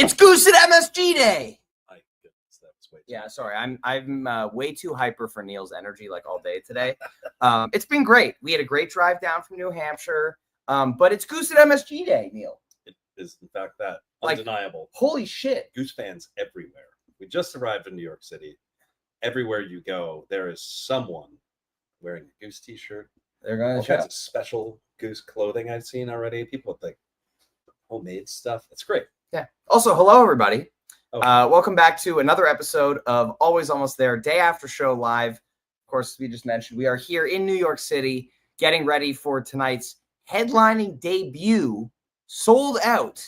It's Goose at MSG Day. My goodness, that was way too Yeah, sorry. I'm way too hyper for Neil's energy like all day today. It's been great. We had a great drive down from New Hampshire. But it's Goose at MSG Day, Neil. It is, in fact, that Like, undeniable. Holy shit. Goose fans everywhere. We just arrived in New York City. Everywhere you go, there is someone wearing a Goose t-shirt. They're going All to kinds of special Goose clothing I've seen already. People with like homemade stuff. It's great. Yeah. Also, hello, everybody. Oh. Welcome back to another episode of Always Almost There, day after show live. Of course, we just mentioned we are here in New York City getting ready for tonight's headlining debut, sold out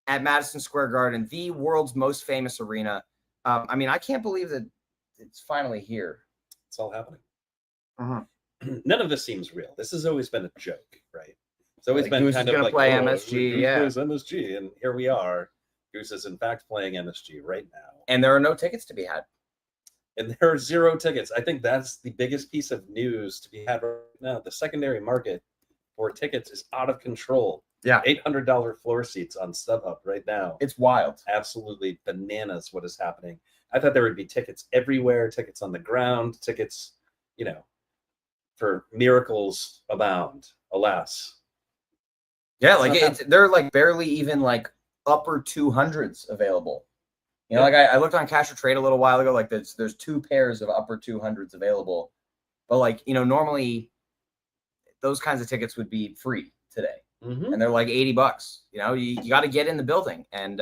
at Madison Square Garden, the world's most famous arena. I mean, I can't believe that it's finally here. It's all happening. Uh-huh. None of this seems real. This has always been a joke, right? It's always Like been Goose kind is of gonna like play oh, MSG, Goose yeah. plays MSG, and here we are. Goose is in fact playing MSG right now, And there are no tickets to be had. and there are 0 tickets. I think that's the biggest piece of news to be had right now. The secondary market for tickets is out of control. Yeah. $800 floor seats on StubHub right now. It's wild. Absolutely bananas what is happening. I thought there would be tickets everywhere, tickets on the ground, tickets, for miracles abound. Alas. Yeah, like they're like barely even like upper 200s available. Like I looked on Cash or Trade a little while ago, like there's 2 pairs of upper 200s available. But like, normally those kinds of tickets would be free today. Mm-hmm. And they're like $80. You got to get in the building, and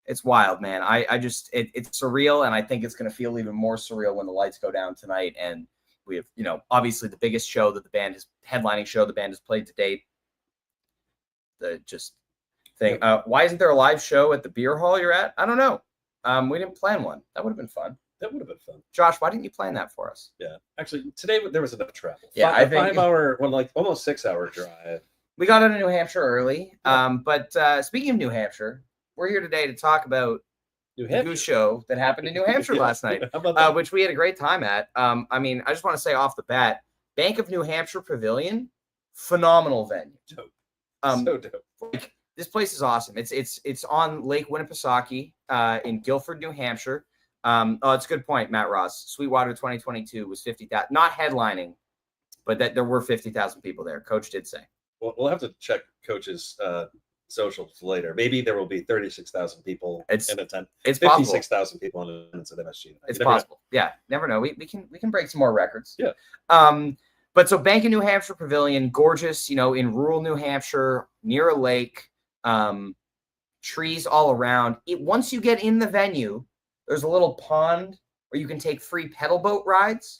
it's wild, man. It's surreal, and I think it's going to feel even more surreal when the lights go down tonight. And we have, obviously the biggest show that the band has headlining show the band has played to date. Why isn't there a live show at the beer hall you're at? I don't know. We didn't plan one. That would have been fun. That would have been fun. Josh, why didn't you plan that for us? Yeah, actually, today there was enough travel. Yeah, I think 5-hour, almost 6-hour drive. We got out of New Hampshire early. But speaking of New Hampshire, we're here today to talk about the Goose show that happened in New Hampshire last night, which we had a great time at. I mean, I just want to say off the bat, Bank of New Hampshire Pavilion, phenomenal venue. Dope. So dope. Like, this place is awesome. It's on Lake Winnipesaukee in Gilford, New Hampshire. It's a good point, Matt Ross. Sweetwater 2022 was 50,000, not headlining, but that there were 50,000 people there. Coach did say. Well, we'll have to check Coach's socials later. Maybe there will be 36,000 people in attendance. It's 56,000 people in attendance at MSG. It's possible. Yeah, never know. We can break some more records. Yeah. But so Bank of New Hampshire Pavilion, gorgeous, in rural New Hampshire, near a lake, trees all around. Once you get in the venue, there's a little pond where you can take free pedal boat rides.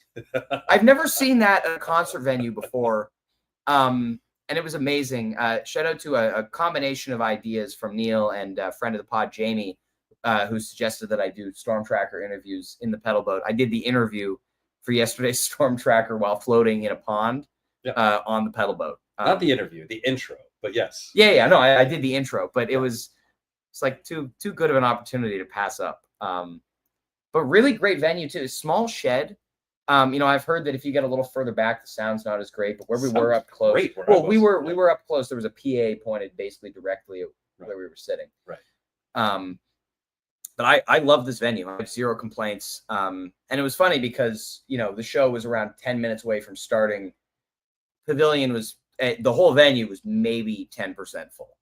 I've never seen that at a concert venue before. And it was amazing. Shout out to a combination of ideas from Neil and a friend of the pod, Jamie, who suggested that I do Storm Tracker interviews in the pedal boat. I did the interview for yesterday's Storm Tracker while floating in a pond on the pedal boat. Not the interview, the intro, but yes. Yeah. No, I did the intro, but it's like too good of an opportunity to pass up. But really great venue too. Small shed. I've heard that if you get a little further back, the sound's not as great. But where we were up close, we were up close. There was a PA pointed basically directly at where we were sitting. Right. But I love this venue. I have 0 complaints. And it was funny because the show was around 10 minutes away from starting. Pavilion was the whole venue was maybe 10% full.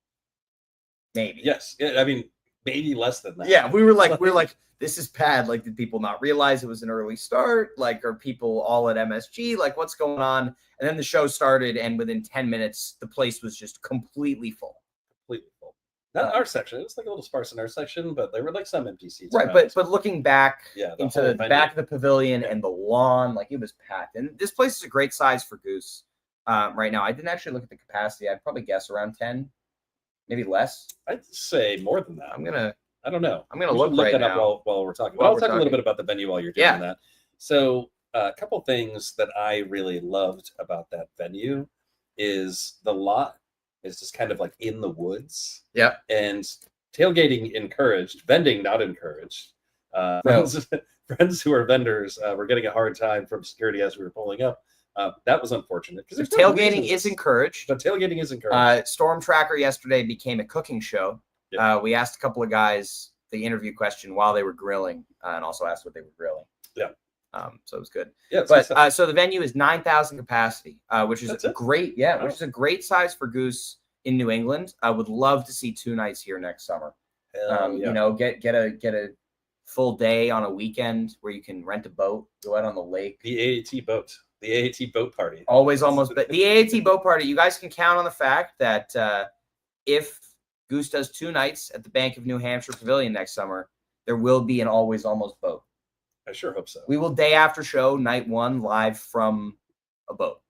Maybe. Yes. I mean, maybe less than that. Yeah, we were like, this is bad. Like, did people not realize it was an early start? Like, are people all at MSG? Like, what's going on? And then the show started, and within 10 minutes, the place was just completely full. Completely full. Not our section. It was like a little sparse in our section, but there were like some empty seats. Right, around. but looking back into the back of the pavilion and the lawn, like it was packed. And this place is a great size for Goose right now. I didn't actually look at the capacity. I'd probably guess around 10, maybe less. I'd say more than that. I don't know. I'm gonna look right that now. Up while we're talking. I'll talk a little bit about the venue while you're doing that. So a couple things that I really loved about that venue is the lot is just kind of like in the woods. Yeah. And tailgating encouraged, vending not encouraged. Friends who are vendors were getting a hard time from security as we were pulling up. That was unfortunate because tailgating is encouraged. But tailgating is encouraged. Storm Tracker yesterday became a cooking show. Yeah. We asked a couple of guys the interview question while they were grilling, and also asked what they were grilling. Yeah. So it was good. Yeah. But so the venue is 9,000 capacity, which is great. Yeah, wow. Which is a great size for Goose in New England. I would love to see 2 nights here next summer. You know, get a full day on a weekend where you can rent a boat, go out on the lake. The AAT boat. The AAT boat party. Always almost. But the AAT boat party, you guys can count on the fact that if Goose does 2 nights at the Bank of New Hampshire Pavilion next summer, there will be an always almost boat. I sure hope so. We will day after show, night 1, live from a boat.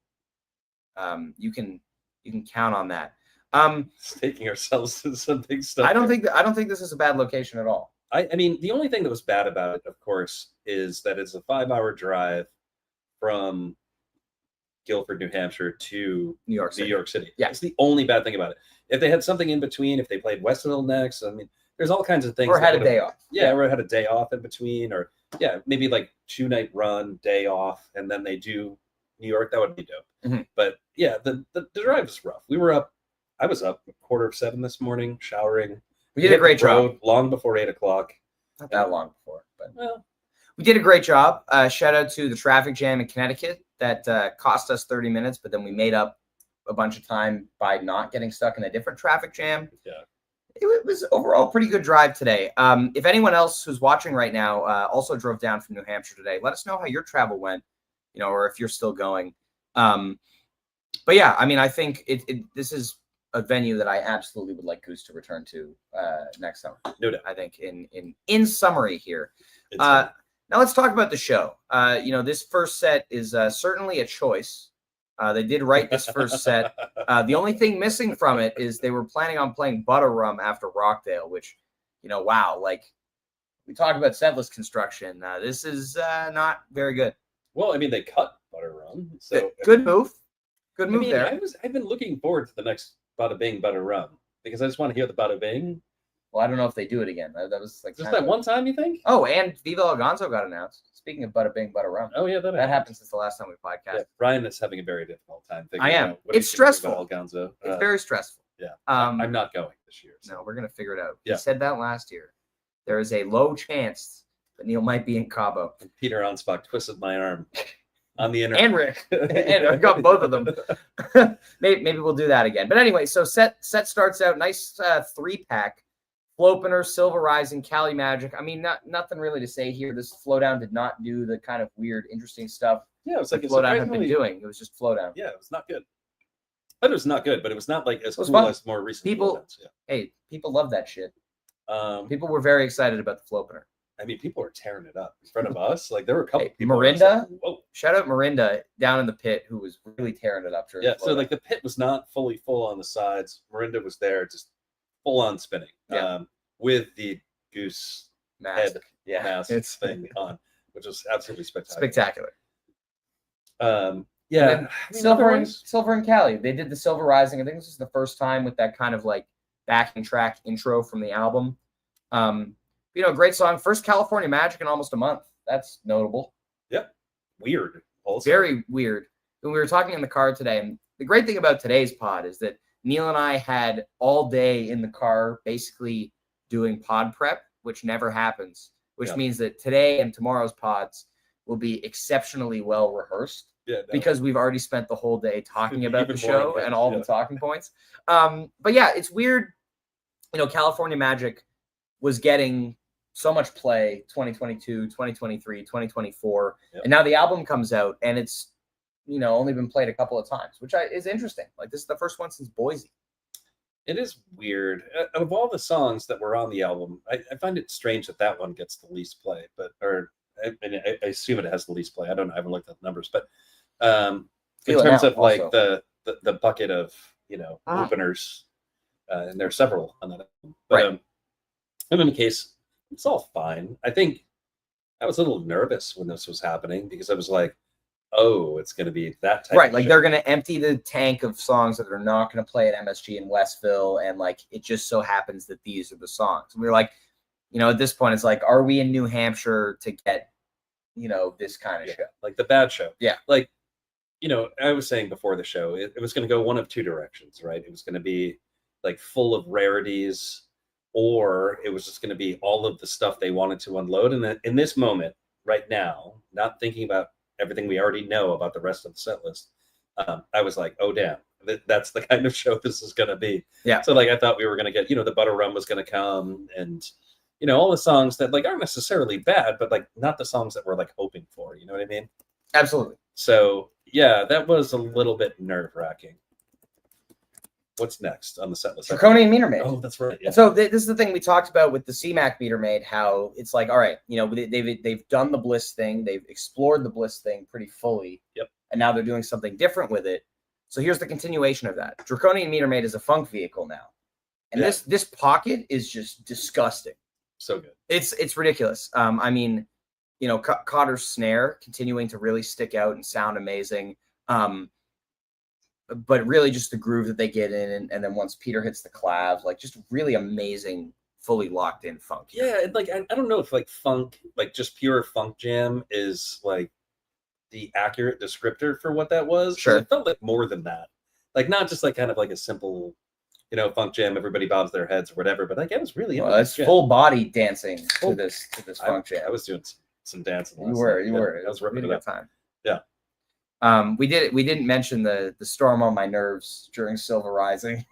You can count on that. Taking ourselves to some big stuff. I don't think this is a bad location at all. I mean, the only thing that was bad about it, of course, is that it's a 5-hour drive from Gilford, New Hampshire to New York City. Yeah, it's the only bad thing about it. If they had something in between, if they played Westville next, I mean, there's all kinds of things. Or had a day off. Yeah, or had a day off in between, or maybe like 2-night run, day off, and then they do New York. That would be dope. Mm-hmm. But yeah, the drive was rough. I was up 6:45 this morning, showering. We did a great job long before 8 o'clock. Not that long before, but well, we did a great job. Shout out to the traffic jam in Connecticut that cost us 30 minutes, but then we made up a bunch of time by not getting stuck in a different traffic jam. Yeah. It was overall a pretty good drive today. If anyone else who's watching right now also drove down from New Hampshire today, let us know how your travel went, or if you're still going. But yeah, I mean, I think this is a venue that I absolutely would like Goose to return to next summer. No doubt. I think in summary here. Now let's talk about the show. This first set is certainly a choice. They did write this first set. The only thing missing from it is they were planning on playing Butter Rum after Rockdale, which, wow, like we talk about setlist construction. This is not very good. Well, I mean, they cut Butter Rum, so good move. Good move there. I've been looking forward to the next Bada Bing Butter Rum because I just want to hear the Bada Bing. Well, I don't know if they do it again. That was like just that one time, you think? Oh, and Viva El Gonzo got announced. Speaking of Bada Bing Butter Rum. Oh yeah, that happened since the last time we podcasted. Yeah, Ryan is having a very difficult time I am. It's stressful. El Gonzo. It's very stressful. Yeah. I'm not going this year. So. No, we're gonna figure it out. Yeah. He said that last year. There is a low chance that Neil might be in Cabo. And Peter Onspach twisted my arm on the internet. And Rick. And I got both of them. maybe we'll do that again. But anyway, so set starts out nice 3-pack. Flopener, Silver Rising, Cali Magic. I mean, nothing really to say here. This Flowdown did not do the kind of weird, interesting stuff. Yeah, it was like Flowdown had been doing. It was just Flowdown. Yeah, it was not good. But it was not good, but it was not like as cool as more recent Flowdowns. Yeah. Hey, people love that shit. People were very excited about the Flopener. I mean, people were tearing it up in front of us. Like there were a couple people. Mirinda, shout out Mirinda down in the pit, who was really tearing it up. Yeah, so like the pit was not fully full on the sides. Mirinda was there, just full on spinning. Yeah. With the Goose mask. Head mask thing on, which was absolutely spectacular. Yeah, Silver and Cali. They did the Silver Rising. I think this is the first time with that kind of like backing track intro from the album. Great song. First California Magic in almost a month. That's notable. Yep. Weird. Also. Very weird. When we were talking in the car today, and the great thing about today's pod is that Neil and I had all day in the car basically doing pod prep, which never happens, which means that today and tomorrow's pods will be exceptionally well rehearsed because we've already spent the whole day talking about the show and all the talking points. But yeah, it's weird. California Magic was getting so much play 2022, 2023, 2024. Yep. And now the album comes out and it's, only been played a couple of times, which is interesting. Like this is the first one since Boise. It is weird. Of all the songs that were on the album, I find it strange that one gets the least play. I assume it has the least play. I don't know. I haven't looked at the numbers, but in terms of like the bucket of openers, and there are several on that album. But in any case, it's all fine. I think I was a little nervous when this was happening because I was like, oh, it's going to be that type of like show. They're going to empty the tank of songs that are not going to play at MSG in Westville, and like it just so happens that these are the songs. We were like, at this point, it's like, are we in New Hampshire to get, this kind of show? Like the bad show. Yeah. Like, I was saying before the show, it was going to go one of two directions, right? It was going to be like full of rarities or it was just going to be all of the stuff they wanted to unload. And then in this moment, right now, not thinking about everything we already know about the rest of the set list, I was like, oh, damn, that's the kind of show this is going to be. Yeah. So, like, I thought we were going to get, the Butter Rum was going to come, and, all the songs that, like, aren't necessarily bad, but, like, not the songs that we're, like, hoping for. You know what I mean? Absolutely. So, yeah, that was a little bit nerve-wracking. What's next on the set list? Draconian Meter Maid. Oh, that's right. Yeah. So this is the thing we talked about with the CMAC Meter Maid, how it's like, all right, they've done the Bliss thing, they've explored the Bliss thing pretty fully. Yep. And now they're doing something different with it. So here's the continuation of that. Draconian Meter Maid is a funk vehicle now. And this pocket is just disgusting. So good. It's ridiculous. I mean, Cotter's snare continuing to really stick out and sound amazing. But really just the groove that they get in, and then once Peter hits the clav, like just really amazing, fully locked in funk. Yeah, like I don't know if like funk, like just pure funk jam is like the accurate descriptor for what that was. Sure. It felt like more than that. Like not just like kind of like a simple, funk jam, everybody bows their heads or whatever, but like it was really it's full body dancing to this funk jam. I was doing some dancing. You were. I was ripping it up. Time. Yeah. We didn't mention the storm on my nerves during Silver Rising.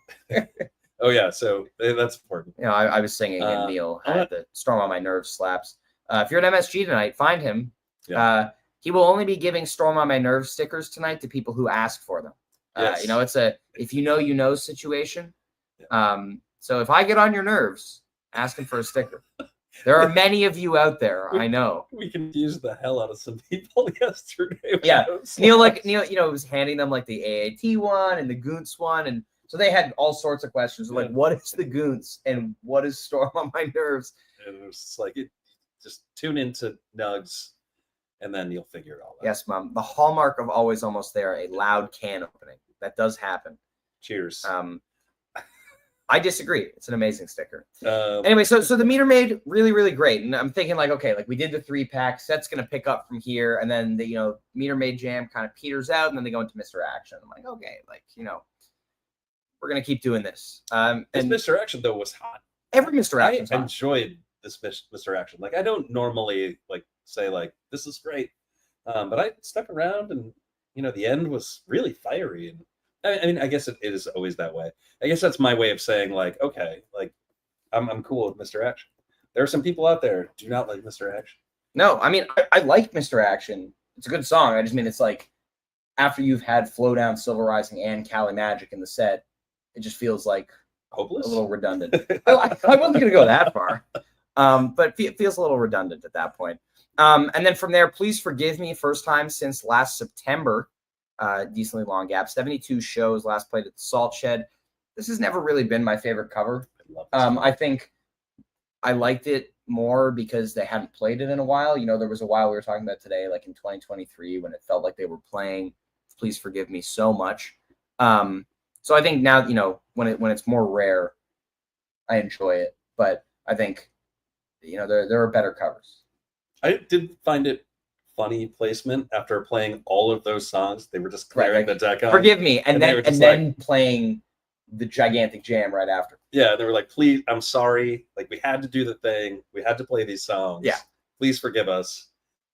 Oh yeah, so that's important. I was singing and Neil had the storm on my nerves slaps. If you're at MSG tonight, find him. Yeah. He will only be giving storm on my nerves stickers tonight to people who ask for them. Yes. It's a if you know situation. Yeah. So if I get on your nerves, ask him for a sticker. There are many of you out there. I know. We confused the hell out of some people yesterday. Yeah. Neil was handing them like the AAT one and the Goose one. And so they had all sorts of questions. Like, what is the Goose and what is storm on my nerves? And it was just like, just tune into Nugs and then you'll figure it all out. Yes, Mom. The hallmark of Always Almost There, a loud can opening. That does happen. Cheers. I disagree. It's an amazing sticker. Anyway, so the Meter Maid, really, really great. And I'm thinking like, okay, like we did the 3-pack. Set's going to pick up from here. And then the, Meter Maid jam kind of peters out. And then they go into Mr. Action. I'm like, okay, like, we're going to keep doing this. And Mr. Action, though, was hot. Every Mr. Action. I enjoyed this Mr. Action. Like, I don't normally like say like, this is great. But I stuck around and, the end was really fiery. And I mean, I guess it is always that way. I guess that's my way of saying, like, okay, like, I'm cool with Mr. Action. There are some people out there who do not like Mr. Action. No, I mean, I like Mr. Action. It's a good song. I just mean it's like after you've had Flow Down, Silver Rising, and Cali Magic in the set, it just feels like hopeless, a little redundant. I wasn't going to go that far, but it feels a little redundant at that point. And then from there, Please Forgive Me, first time since last September. Decently long gap, 72 shows, last played at the Salt Shed. This has never really been my favorite cover. I think I liked it more because they hadn't played it in a while. There was a while we were talking about today, like in 2023, when it felt like they were playing Please Forgive Me so much. So I think now, when it's more rare, I enjoy it. But I think, there are better covers. I did find it funny placement after playing all of those songs. They were just clearing the deck on. Forgive Me, and then playing the gigantic jam right after. Yeah, they were like, please, I'm sorry. Like, we had to do the thing. We had to play these songs. Yeah. Please forgive us.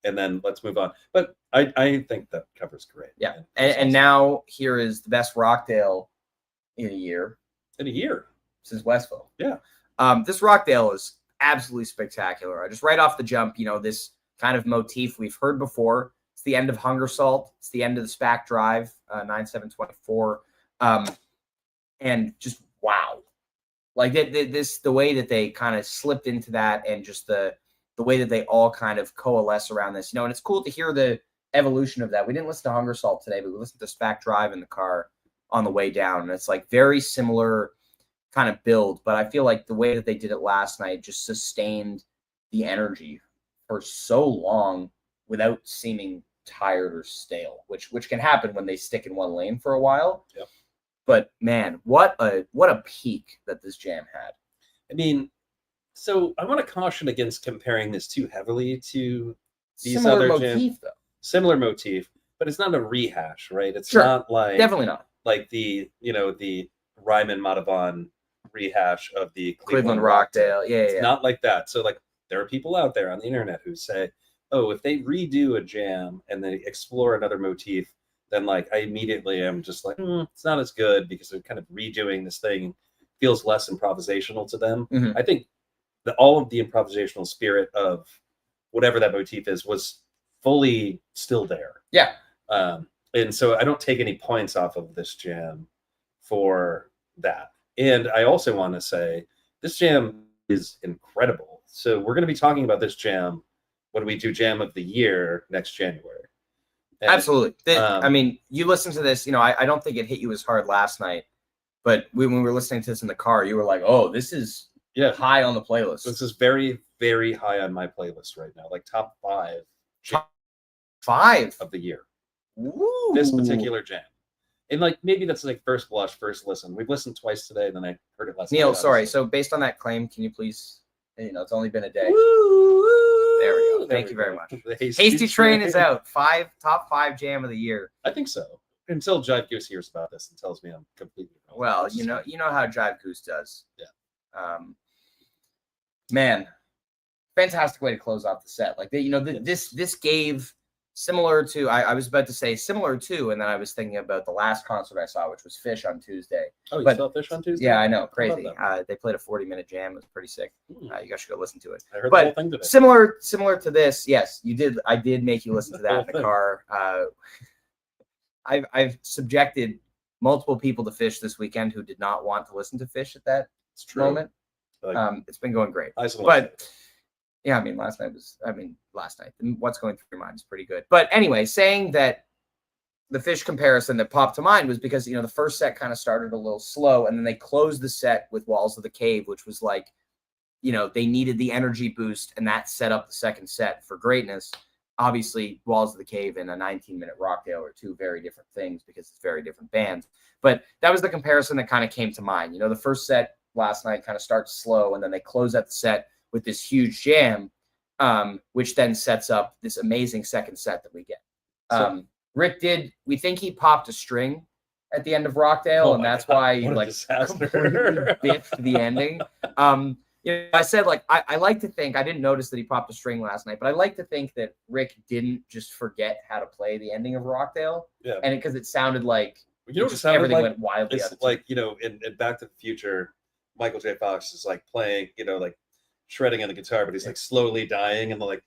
And then let's move on. But I think that cover's great. Yeah. And now here is the best Rockdale in a year. In a year. Since Westville. Yeah. This Rockdale is absolutely spectacular. Just right off the jump, this kind of motif we've heard before. It's the end of Hunger Salt. It's the end of the SPAC Drive, 9/7/24. And just wow. Like the way that they kind of slipped into that, and just the way that they all kind of coalesce around this, and it's cool to hear the evolution of that. We didn't listen to Hunger Salt today, but we listened to SPAC Drive in the car on the way down. And it's like very similar kind of build, but I feel like the way that they did it last night just sustained the energy for so long without seeming tired or stale, which can happen when they stick in one lane for a while. Yep. But man, what a peak that this jam had. I mean, so I want to caution against comparing this too heavily to these Similar other motif, jams. though. Similar motif, but it's not a rehash, right? It's Sure. not like Definitely not like the the Ryman Madhavan rehash of the Cleveland Rockdale. Yeah, it's yeah. not like that. So like there are people out there on the internet who say, oh, if they redo a jam and they explore another motif, then like I immediately am just like, it's not as good because they're kind of redoing this thing, feels less improvisational to them. Mm-hmm. I think that all of the improvisational spirit of whatever that motif is was fully still there. Yeah. And so I don't take any points off of this jam for that. And I also want to say this jam is incredible. So we're going to be talking about this jam when we do Jam of the Year next January. And, absolutely. I mean, you listen to this, I don't think it hit you as hard last night, but when we were listening to this in the car, you were like, oh, this is high on the playlist. This is very, very high on my playlist right now, like top 5. Top 5 of the year. Ooh. This particular jam. And like maybe that's like first blush, first listen. We've listened twice today, and then I heard it last night. Neil, sorry. So based on that claim, can you please, it's only been a day. Woo! There we go. Thank you very much. The Hasty Train is out. Top 5 jam of the year. I think so. Until Jive Goose hears about this and tells me I'm completely wrong. Well, you know how Jive Goose does. Yeah. Man, fantastic way to close off the set. Like this gave similar to I was about to say similar to, and then I was thinking about the last concert I saw, which was Fish on Tuesday. Oh, you saw Fish on Tuesday? Yeah, I know, crazy. They played a 40-minute jam. It was pretty sick. You guys should go listen to it. I heard the whole thing today. Similar to this, yes, you did. I did make you listen to that in the car. I've subjected multiple people to Fish this weekend who did not want to listen to Fish at that moment. It's been going great. But yeah, last night. What's going through your mind is pretty good. But anyway, saying that the Fish comparison that popped to mind was because, the first set kind of started a little slow, and then they closed the set with Walls of the Cave, which was like, they needed the energy boost, and that set up the second set for greatness. Obviously, Walls of the Cave and a 19-minute Rockdale are two very different things because it's very different bands. But that was the comparison that kind of came to mind. The first set last night kind of starts slow, and then they close out the set with this huge jam, which then sets up this amazing second set that we get. Rick we think he popped a string at the end of Rockdale, and that's why he completely biffed the ending. I said, I like to think, I didn't notice that he popped a string last night, but I like to think that Rick didn't just forget how to play the ending of Rockdale. Yeah. And because it sounded like everything went wildly. It's like, in Back to the Future, Michael J. Fox is like playing, like shredding on the guitar, but he's like slowly dying, and like,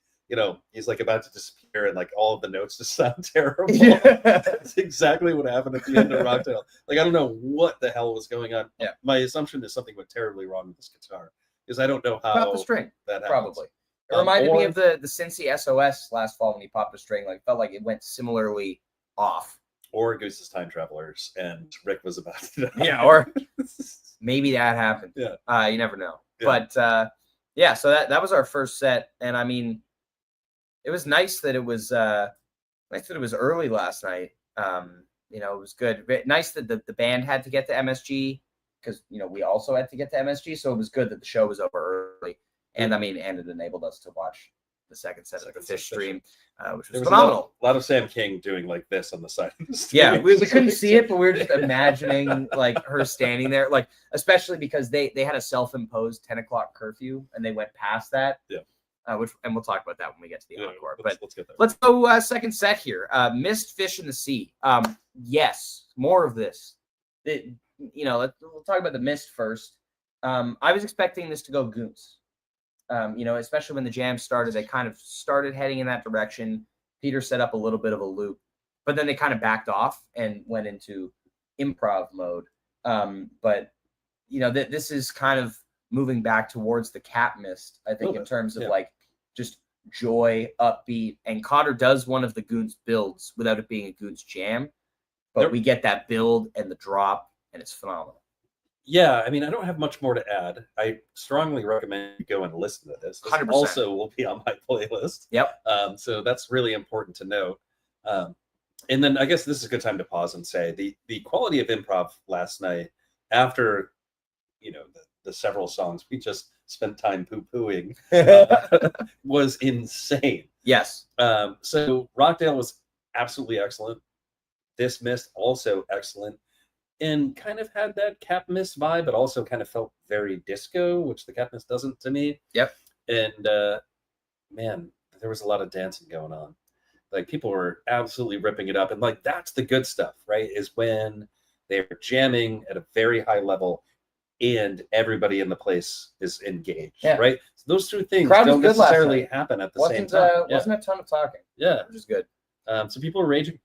he's like about to disappear, and like all of the notes just sound terrible. Yeah. That's exactly what happened at the end of Rockdale. Like, I don't know what the hell was going on. Yeah. My assumption is something went terribly wrong with this guitar, because I don't know how popped the string. That happens. Probably. It reminded me of the Cincy SOS last fall when he popped a string. Like, felt like it went similarly off. Or Goose's Time Travelers, and Rick was about to die. Yeah, or maybe that happened. Yeah. You never know. Yeah. But so that was our first set, and it was nice that it was early last night. It was good. Nice that the band had to get to MSG because we also had to get to MSG, so it was good that the show was over early, and and it enabled us to watch the second set of the Fish stream, which was phenomenal. A lot of Sam King doing like this on the side of the stage. Yeah, we couldn't see it, but we were just imagining like her standing there, like especially because they had a self-imposed 10 o'clock curfew and they went past that. Yeah. And we'll talk about that when we get to the encore. Let's get there. Let's go second set here. Missed Fish in the Sea. Yes, more of this. We'll talk about the Mist first. I was expecting this to go Goose. Especially when the jam started, they kind of started heading in that direction. Peter set up a little bit of a loop, but then they kind of backed off and went into improv mode. But this is kind of moving back towards the Cat Mist, I think, in terms of like just joy, upbeat. And Cotter does one of the Goons builds without it being a Goons jam, but we get that build and the drop, and it's phenomenal. Yeah, I don't have much more to add. I strongly recommend you go and listen to this. This 100%. Also will be on my playlist. Yep. So that's really important to note. And then I guess this is a good time to pause and say the quality of improv last night, after the several songs we just spent time poo-pooing, was insane. Yes. So Rockdale was absolutely excellent. This Mist also excellent. and kind of had that Cap Mist vibe, but also kind of felt very disco, which the Cap Mist doesn't to me. Yep. And man, there was a lot of dancing going on. Like people were absolutely ripping it up, and like that's the good stuff, right? Is when they're jamming at a very high level, and everybody in the place is engaged, right? So those two things don't necessarily happen at the same time. Wasn't a ton of talking. Yeah, which is good. So people were raging.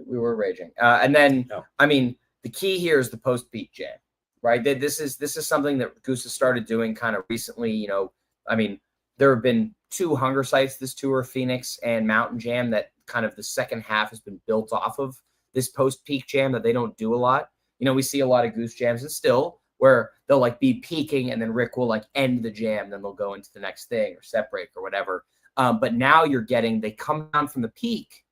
We were raging, and then I mean, the key here is the post-peak jam, right? This is something that Goose has started doing kind of recently. You know, I mean, there have been 2 hunger sites this tour, Phoenix and Mountain Jam, that kind of the second half has been built off of this post-peak jam that they don't do a lot. You know, we see a lot of Goose jams, and still where they'll like be peaking, and then Rick will like end the jam, then they'll go into the next thing or set break or whatever. But now you're getting, they come down from the peak,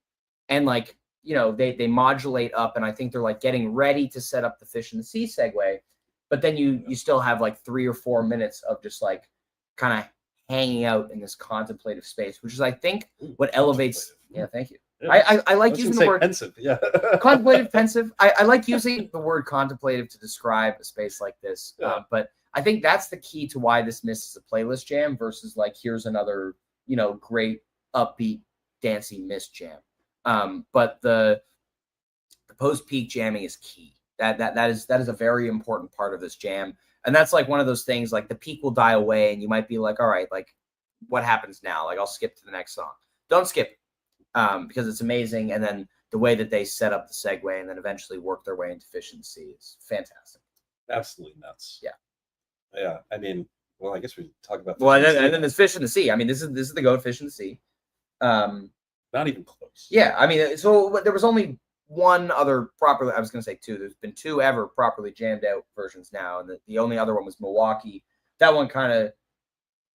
and like, you know, they modulate up, and I think they're like getting ready to set up the Fish in the Sea segue, but then you still have like 3 or 4 minutes of just like kind of hanging out in this contemplative space, which is, I think, what elevates. Yeah, thank you. Yeah. I like using the word pensive. Yeah, contemplative, pensive. I like using the word contemplative to describe a space like this. Yeah. But I think that's the key to why this misses a playlist jam versus like here's another, you know, great upbeat dancey Mist jam. But the post peak jamming is key. That is a very important part of this jam. And that's like one of those things, like the peak will die away and you might be like, all right, like what happens now? Like I'll skip to the next song. Don't skip because it's amazing. And then the way that they set up the segue and then eventually work their way into Fish in the Sea is fantastic. Absolutely nuts. Yeah. Yeah. I mean, well, I guess we talk about and then there's Fish in the Sea. I mean, this is the goat Fish in the Sea. Not even close. Yeah. I mean, so there was only one other properly, I was going to say 2. There's been 2 ever properly jammed out versions now. And the only other one was Milwaukee. That one kind of,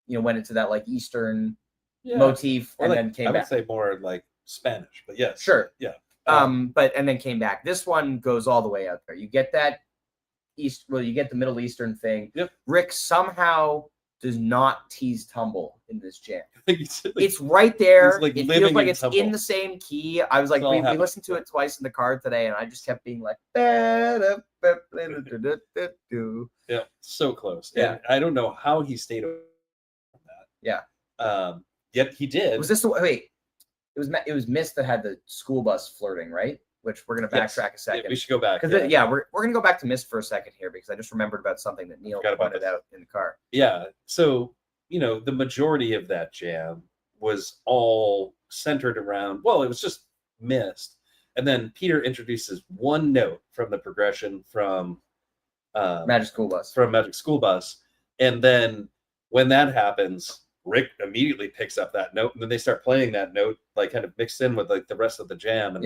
you know, went into that like Eastern motif and then came back. I would say more like Spanish, but yes. Sure. Yeah. But and then came back. This one goes all the way out there. You get that you get the Middle Eastern thing. Yep. Rick somehow does not tease tumble in this jam. Like, it's right there. Like it feels like it's tumble. In the same key. I was like, we listened to it twice in the car today, and I just kept being like, yeah, so close. Yeah. And I don't know how he stayed on that. Yeah. Yet he did. Was this the wait? It was Mist that had the school bus flirting, right? Which we're gonna backtrack a second. Yeah, we should go back. Because we're gonna go back to Mist for a second here because I just remembered about something that Neil pointed out in the car. Yeah. So, you know, the majority of that jam was all centered around, well, it was just Mist. And then Peter introduces one note from the progression from Magic School Bus. From Magic School Bus. And then when that happens, Rick immediately picks up that note, and then they start playing that note, like kind of mixed in with like the rest of the jam. And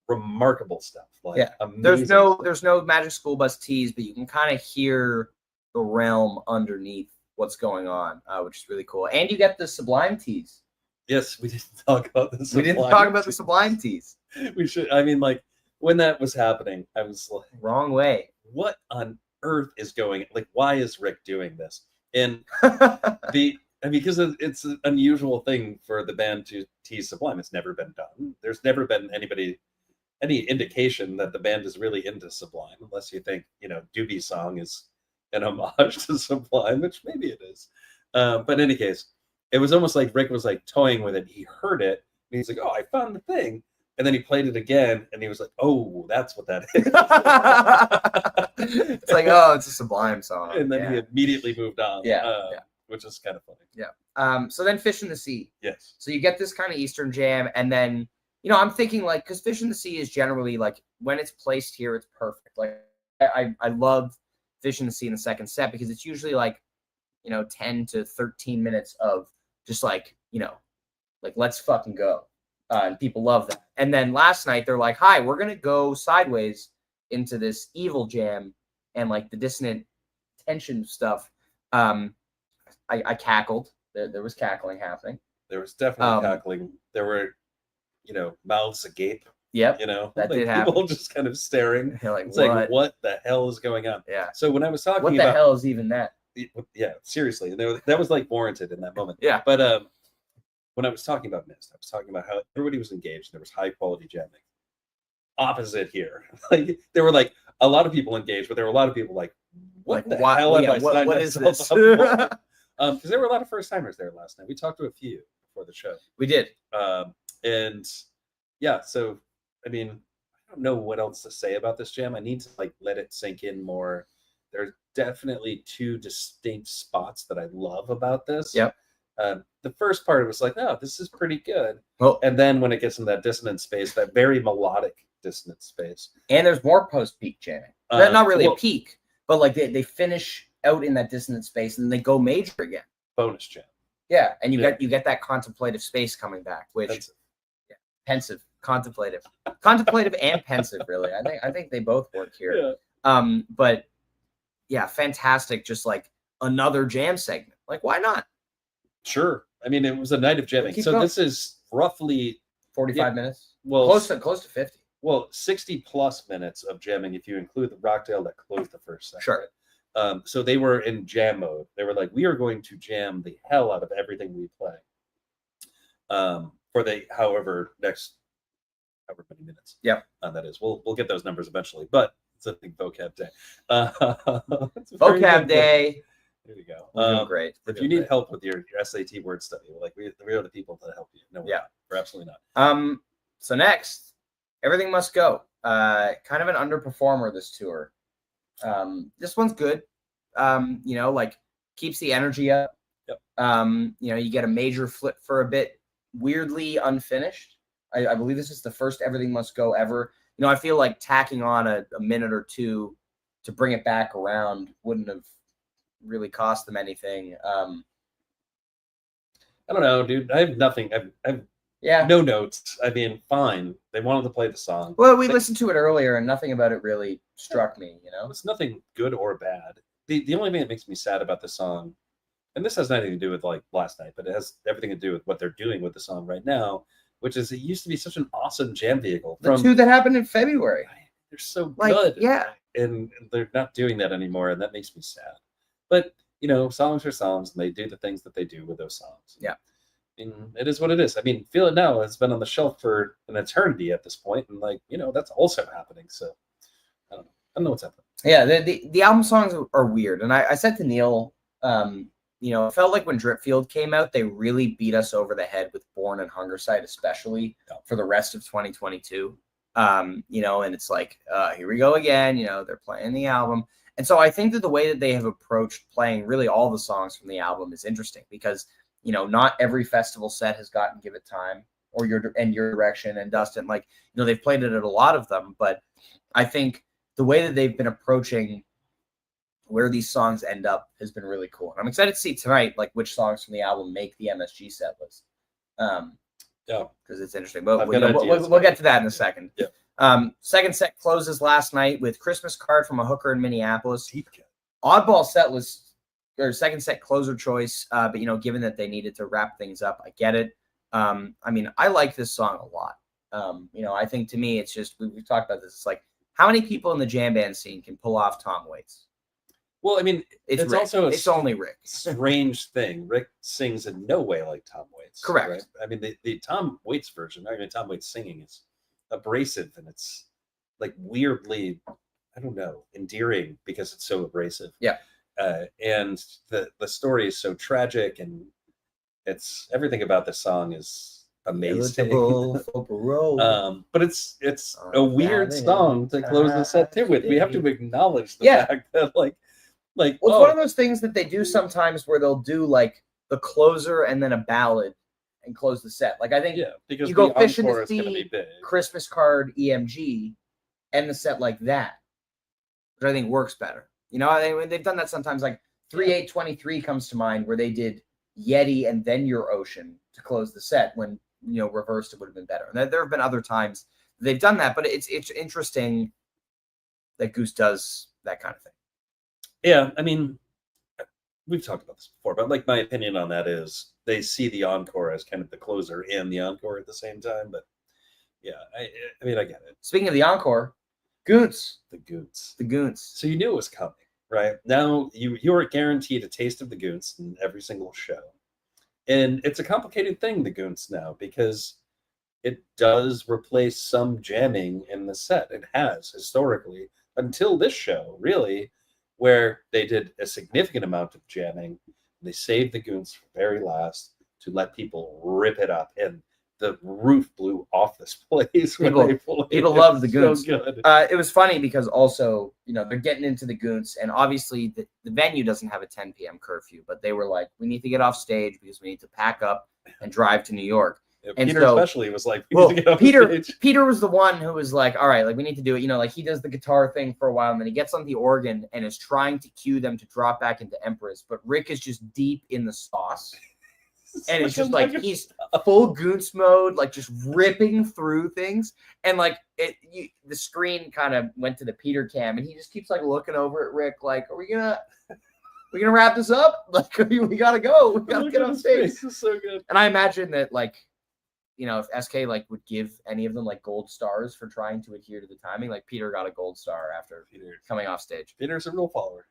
remarkable stuff. Like amazing. There's no Magic School Bus tease, but you can kind of hear the realm underneath what's going on, which is really cool. And you get the Sublime tease. Yes, we didn't talk about this. We didn't talk about the Sublime tease. We should. I mean, like when that was happening, I was like, wrong way. What on earth is going? Like, why is Rick doing this? And because it's an unusual thing for the band to tease Sublime. It's never been done. There's never been any indication that the band is really into Sublime, unless you think, you know, Doobie's song is an homage to Sublime, which maybe it is. But in any case, it was almost like Rick was like toying with it. He heard it, and he's like, "Oh, I found the thing." And then he played it again, and he was like, "Oh, that's what that is." It's like, oh, it's a Sublime song. And then he immediately moved on. Yeah. Which is kind of funny. Yeah. So then Fish in the Sea. Yes. So you get this kind of Eastern jam, and then, you know, I'm thinking like, because Fish in the Sea is generally like, when it's placed here, it's perfect. Like I love Fish in the Sea in the second set because it's usually like, you know, 10 to 13 minutes of just like, you know, like let's fucking go. And people love that. And then last night they're like, hi, we're going to go sideways into this evil jam and like the dissonant tension stuff. I cackled. There was cackling happening. There was definitely cackling. There were, you know, mouths agape. Yep. You know, that like did happen. People just kind of staring. Like, it's like, what the hell is going on? Yeah. So when I was talking what about the hell is even that? Yeah, seriously. That was like warranted in that moment. Yeah. But when I was talking about Mist, I was talking about how everybody was engaged. There was high quality jamming. opposite here. Like there were like a lot of people engaged, but there were a lot of people like, what the hell have I signed myself up for? Because there were a lot of first timers there last night. We talked to a few before the show. We did. And yeah, so I mean, I don't know what else to say about this jam. I need to like let it sink in more. There's definitely two distinct spots that I love about this. Yep. The first part, it was like, oh, this is pretty good. Well, and then when it gets in that dissonant space, that very melodic dissonant space. And there's more post-peak jamming. Not really a peak, but like they finish out in that dissonant space and then they go major again. Bonus jam. Yeah, and you get that contemplative space coming back, which pensive, contemplative and pensive, really. I think they both work here. Yeah. But yeah, fantastic. Just like another jam segment. Like, why not? Sure. I mean, it was a night of jamming. So going. This is roughly 45 minutes. Well, close to 50. Well, 60 plus minutes of jamming if you include the Rockdale that closed the first set. Sure. So they were in jam mode. They were like, we are going to jam the hell out of everything we play. For the however many minutes. Yeah. That is. We'll get those numbers eventually, but it's a big vocab day. Vocab day. There we go. We're doing great. If you need help with your SAT word study, we are the people to help you. No, we're absolutely not. So next, Everything Must Go. Kind of an underperformer this tour. This one's good. Like keeps the energy up. Yep. You get a major flip for a bit, weirdly unfinished. I believe this is the first Everything Must Go ever. I feel like tacking on a minute or two to bring it back around wouldn't have really cost them anything. I don't know, dude. I have nothing. I've no notes. I mean, fine. They wanted to play the song. Well, we listened to it earlier, and nothing about it really struck me. It's nothing good or bad. The only thing that makes me sad about the song, and this has nothing to do with like last night, but it has everything to do with what they're doing with the song right now, which is it used to be such an awesome jam vehicle. The two that happened in February. They're so good. Yeah. And they're not doing that anymore, and that makes me sad. But, songs are songs, and they do the things that they do with those songs. Yeah. And it is what it is. I mean, Feel It Now has been on the shelf for an eternity at this point, and, that's also happening. So, I don't know what's happening. Yeah, the album songs are weird. And I said to Neil, it felt like when Dripfield came out, they really beat us over the head with Born and Hungersite, especially for the rest of 2022. And it's like, here we go again. They're playing the album. And so I think that the way that they have approached playing really all the songs from the album is interesting because, not every festival set has gotten Give It Time or Your Direction and Dustin. They've played it at a lot of them. But I think the way that they've been approaching where these songs end up has been really cool. And I'm excited to see tonight, which songs from the album make the MSG set list. Because it's interesting. But we'll get to that in a second. Yeah. Second set closes last night with Christmas Card from a Hooker in Minneapolis. Oddball set list or second set closer choice. But given that they needed to wrap things up, I get it. I like this song a lot. I think to me, it's just we've talked about this. It's like how many people in the jam band scene can pull off Tom Waits? Well, I mean, it's also it's only Rick. Strange thing. Rick sings in no way like Tom Waits. Correct. Right? I mean, the Tom Waits version, Tom Waits singing is abrasive and it's like weirdly, I don't know, endearing because it's so abrasive. Yeah. And the story is so tragic and it's everything about the song is amazing. But it's a weird song to close the set too with. We have to acknowledge the fact that it's one of those things that they do sometimes where they'll do the closer and then a ballad and close the set. I think because you go Fish in the Sea, Christmas Card, EMG, and the set like that, which I think works better. They've done that sometimes. 3823 comes to mind where they did Yeti and then Your Ocean to close the set when reversed it would have been better. And there have been other times they've done that, but it's interesting that Goose does that kind of thing. Yeah, I mean, we've talked about this before, but my opinion on that is they see the encore as kind of the closer and the encore at the same time. But yeah, I mean, I get it. Speaking of the encore, Goons. The Goons. The Goons. So you knew it was coming, right? Now you are guaranteed a taste of the Goons in every single show. And it's a complicated thing, the Goons now, because it does replace some jamming in the set. It has historically until this show, really, where they did a significant amount of jamming. They saved the Goons for very last to let people rip it up, and the roof blew off this place. People love the Goons. So good. It was funny because also, they're getting into the Goons, and obviously the venue doesn't have a 10 p.m. curfew, but they were like, we need to get off stage because we need to pack up and drive to New York. Yeah, and Peter so, especially was like, we need to get off stage. Peter was the one who was like, all right, like we need to do it. Like he does the guitar thing for a while, and then he gets on the organ and is trying to cue them to drop back into Empress, but Rick is just deep in the sauce. And it's just like he's full Goose mode, like just ripping through things. And like the screen kind of went to the Peter cam, and he just keeps like looking over at Rick, like, are we gonna wrap this up? Like, we gotta go. We gotta get on stage. This is so good. And I imagine that like, if SK like would give any of them like gold stars for trying to adhere to the timing, like Peter got a gold star after coming off stage. Peter's a rule follower.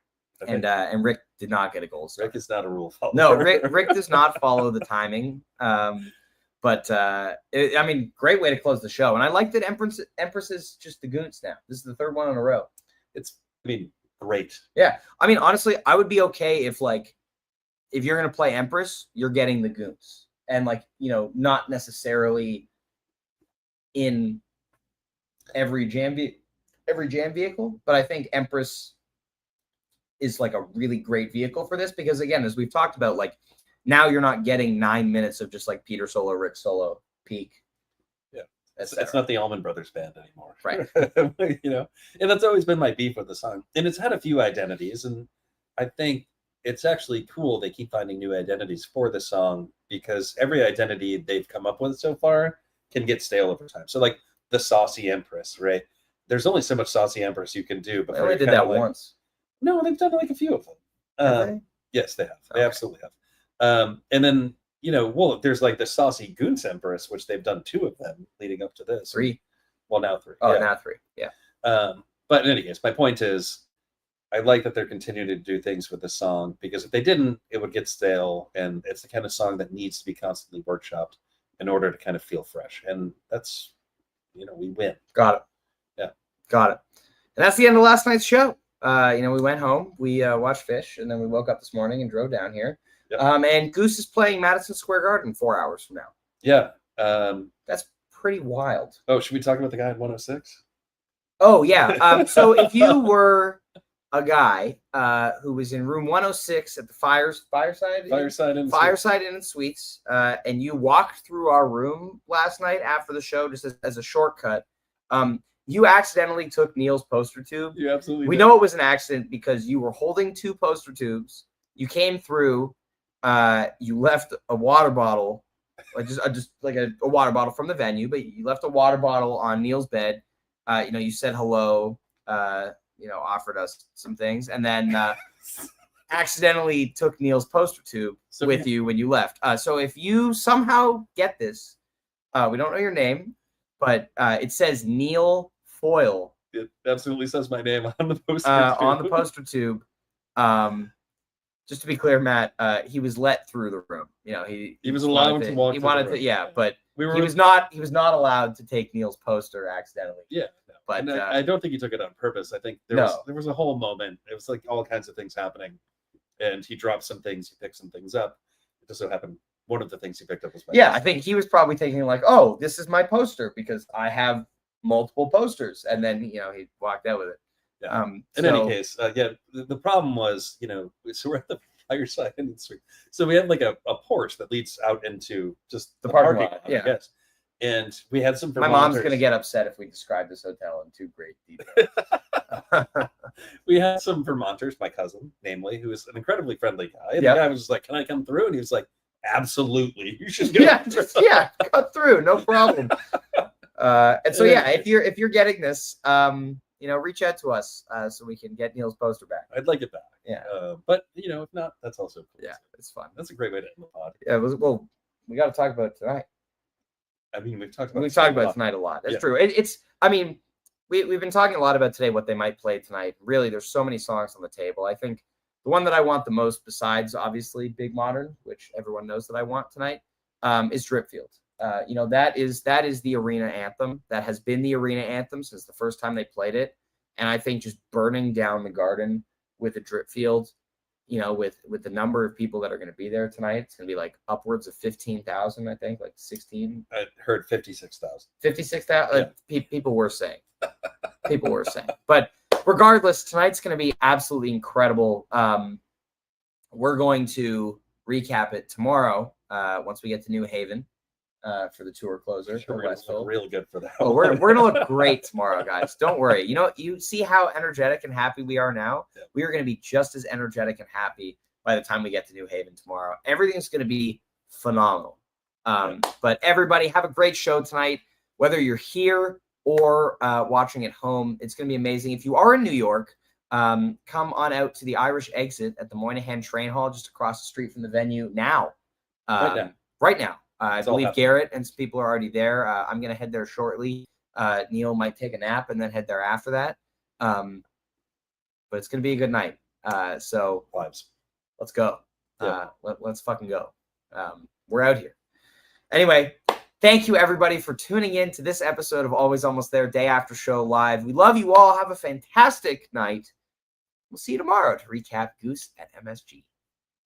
And Rick did not get a gold star. Rick is not a rule follower. No, Rick does not follow the timing. But great way to close the show. And I like that Empress is just the Goons now. This is the third one in a row. Great. Yeah. Honestly, I would be okay if you're going to play Empress, you're getting the Goons. And not necessarily in every jam vehicle, but I think Empress is like a really great vehicle for this because, again, as we've talked about, like now you're not getting 9 minutes of just like Peter solo, Rick solo, peak. Yeah, it's not the Allman Brothers band anymore, right? And that's always been my beef with the song, and it's had a few identities, and I think it's actually cool they keep finding new identities for the song because every identity they've come up with so far can get stale over time. So like the Saucy Empress, right? There's only so much Saucy Empress you can do before they did that once. No, they've done like a few of them. Yes, they have. They absolutely have. And then, there's like the Saucy Goose Empress, which they've done 2 of them leading up to this. 3. Well, now 3. Oh, yeah. Now 3. Yeah. But in any case, my point is, I like that they're continuing to do things with the song because if they didn't, it would get stale. And it's the kind of song that needs to be constantly workshopped in order to kind of feel fresh. And that's, we win. Got it. Yeah. Got it. And that's the end of last night's show. We went home, we watched Fish, and then we woke up this morning and drove down here. Yep. And Goose is playing Madison Square Garden 4 hours from now. Yeah. That's pretty wild. Oh, should we talk about the guy in 106? Oh, yeah. So if you were a guy who was in room 106 at the Fireside Inn and Suites, and you walked through our room last night after the show just as a shortcut, you accidentally took Neil's poster tube. You absolutely We did. know it was an accident because you were holding 2 poster tubes. You came through. You left a water bottle, like just like a water bottle from the venue, but you left a water bottle on Neil's bed. You said hello. Offered us some things, and then accidentally took Neil's poster tube with you when you left. So if you somehow get this, we don't know your name, but it says Neil Foyle. It absolutely says my name on the poster tube. On the poster tube. Just to be clear, Matt, he was let through the room. He was allowed to walk. He wanted to, yeah, but he was not allowed to take Neil's poster accidentally. Yeah, no. But I don't think he took it on purpose. I think there was a whole moment. It was like all kinds of things happening, and he dropped some things. He picked some things up. It just so happened one of the things he picked up was my poster. I think he was probably thinking like, "Oh, this is my poster because I have multiple posters," and then he walked out with it. Yeah. In any case, the problem was, so we're at the Fireside Inn Suite. So we had like a porch that leads out into just the parking lot, I guess. And we had some. My mom's going to get upset if we describe this hotel in too great detail. We had some Vermonters, my cousin, namely, who is an incredibly friendly guy. And the guy was just like, "Can I come through?" And he was like, "Absolutely, you should go." Cut through, no problem. And so if you're getting this, reach out to us so we can get Neil's poster back. I'd like it back. Yeah. But if not, that's also cool. Yeah, it's fun. That's a great way to end the pod. Yeah. Well, we got to talk about it tonight. I mean, we've talked about it tonight a lot. That's true. We've been talking a lot about today what they might play tonight. Really, there's so many songs on the table. I think the one that I want the most, besides obviously Big Modern, which everyone knows that I want tonight, is Dripfield. that is the arena anthem. That has been the arena anthem since the first time they played it. And I think just burning down the Garden with a drip field, with the number of people that are going to be there tonight, it's going to be like upwards of 15,000, I think, like 16. I heard 56,000. 56,000. People were saying. People were saying. But regardless, tonight's going to be absolutely incredible. We're going to recap it tomorrow once we get to New Haven. For the tour closer. Sure, we're going to look real good for that. Oh, we're going to look great tomorrow, guys. Don't worry. You see how energetic and happy we are now? Yeah. We are going to be just as energetic and happy by the time we get to New Haven tomorrow. Everything's going to be phenomenal. But everybody, have a great show tonight. Whether you're here or watching at home, it's going to be amazing. If you are in New York, come on out to the Irish Exit at the Moynihan Train Hall just across the street from the venue now. Right now. I believe Garrett and some people are already there. I'm going to head there shortly. Neil might take a nap and then head there after that. But it's going to be a good night. So let's go. Let's fucking go. We're out here. Anyway, thank you, everybody, for tuning in to this episode of Always Almost There Day After Show Live. We love you all. Have a fantastic night. We'll see you tomorrow to recap Goose at MSG.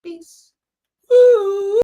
Peace. Woo!